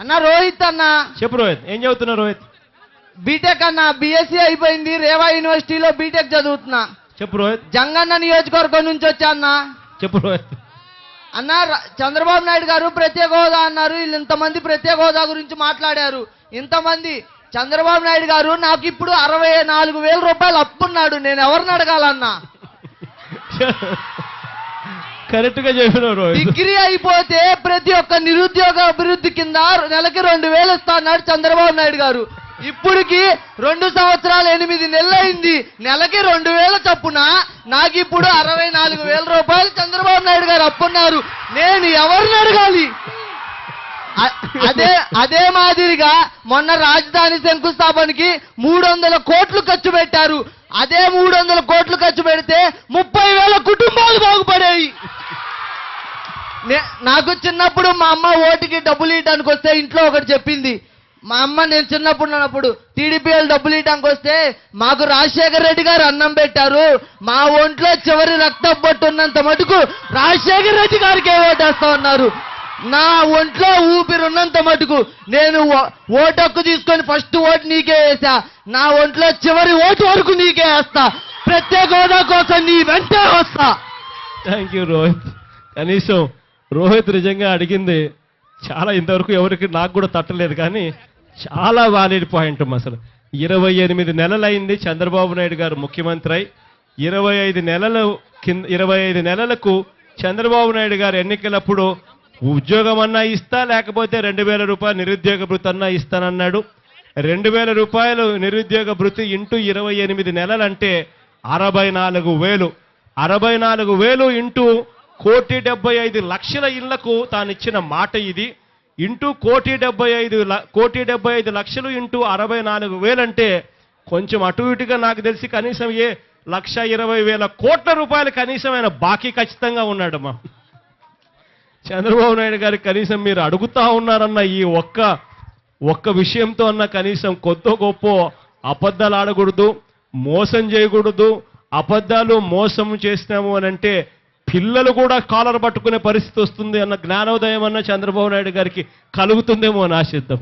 అన్న రోహిత్ అన్న. చెప్పు రోహిత్, ఏం చదువుతున్నావు రోహిత్? బీటెక్ అన్న, బిఎస్సి అయిపోయింది, రేవా యూనివర్సిటీలో బీటెక్ చదువుతున్నా. చెప్పు రోహిత్. జంగన్న నియోజకవర్గం నుంచి వచ్చా అన్న. చెప్పు రోహిత్. అన్న చంద్రబాబు నాయుడు గారు ప్రత్యేక హోదా అన్నారు, వీళ్ళు ఇంతమంది ప్రత్యేక హోదా గురించి మాట్లాడారు. ఇంతమంది చంద్రబాబు నాయుడు గారు నాకు ఇప్పుడు 64,000 రూపాయలు అప్పున్నాడు, నేను ఎవరిని అడగాలన్నా? కరెక్ట్ గా చెప్పినావు రోహిత్. డిగ్రీ అయిపోతే ప్రతి ఒక్క నిరుద్యోగ అభివృద్ధి కింద నెలకి 2,000 ఇస్తా అన్నాడు చంద్రబాబు నాయుడు గారు. ఇప్పటికి 2 సంవత్సరాలు 8 నెలలు అయింది, నెలకి 2,000 చొప్పున నాకు ఇప్పుడు 64,000 రూపాయలు చంద్రబాబు నాయుడు గారు అప్పున్నారు, నేను ఎవరిని అడగాలి? అదే మాదిరిగా మొన్న రాజధాని శంకుస్థాపనకి 300 కోట్లు ఖర్చు పెట్టారు. అదే 300 కోట్లు ఖర్చు పెడితే 30,000 కుటుంబాలు బాగుపడాయి. నాకు చిన్నప్పుడు మా అమ్మ ఓటుకి డబ్బులు ఇవ్వడానికి వస్తే ఇంట్లో ఒకటి చెప్పింది. మా అమ్మ నేను చిన్నప్పుడు ఉన్నప్పుడు టీడీపీఎల్ డబ్బులు ఇవ్వడానికి వస్తే మాకు రాజశేఖర రెడ్డి గారు అన్నం పెట్టారు, మా ఒంట్లో చివరి రక్తం పట్టున్నంత మటుకు రాజశేఖర రెడ్డి గారికి ఓటేస్తా ఉన్నారు. నా ఒంట్లో ఊపిరి ఉన్నంత మటుకు నేను ఓటు హక్కు తీసుకొని ఫస్ట్ ఓటు నీకే వేసా, నా ఒంట్లో చివరి ఓటు వరకు నీకే వేస్తా, ప్రత్యేక హోదా కోసం నీ వెంటే వస్తా. Thank you Rohit. కనీసం రోహిత్ నిజంగా అడిగింది చాలా, ఇంతవరకు ఎవరికి నాకు కూడా తట్టలేదు, కానీ చాలా వాలిడ్ పాయింట్. అసలు 28 నెలలైంది చంద్రబాబు నాయుడు గారు ముఖ్యమంత్రి అయి. 25 నెలలకు చంద్రబాబు నాయుడు గారు ఎన్నికలప్పుడు ఉద్యోగం అన్నా ఇస్తా, లేకపోతే 2,000 రూపాయలు నిరుద్యోగ భృతి అన్నా ఇస్తానన్నాడు. 2,000 రూపాయలు నిరుద్యోగ భృతి ఇంటూ 28 నెలలంటే 64,000. 64,000 ఇంటూ 1,75,00,000 ఇళ్లకు తానిచ్చిన మాట ఇది. ఇంటూ 1,75,00,000 ఇంటూ 64,000 అంటే కొంచెం అటు ఇటుగా నాకు తెలిసి కనీసం 1,20,000 కోట్ల రూపాయలు కనీసం ఆయన బాకీ ఖచ్చితంగా ఉన్నాడమ్మా. చంద్రబాబు నాయుడు గారు కనీసం మీరు అడుగుతా ఉన్నారన్న ఈ ఒక్క విషయంతో అన్న కనీసం కొత్త గొప్ప అబద్ధాలు ఆడకూడదు, మోసం చేయకూడదు. అబద్ధాలు మోసం చేసినాము అని అంటే పిల్లలు కూడా కాలర్ పట్టుకునే పరిస్థితి వస్తుంది అన్న జ్ఞానోదయం అన్న చంద్రబాబు నాయుడు గారికి కలుగుతుందేమో అని ఆశిద్దాం.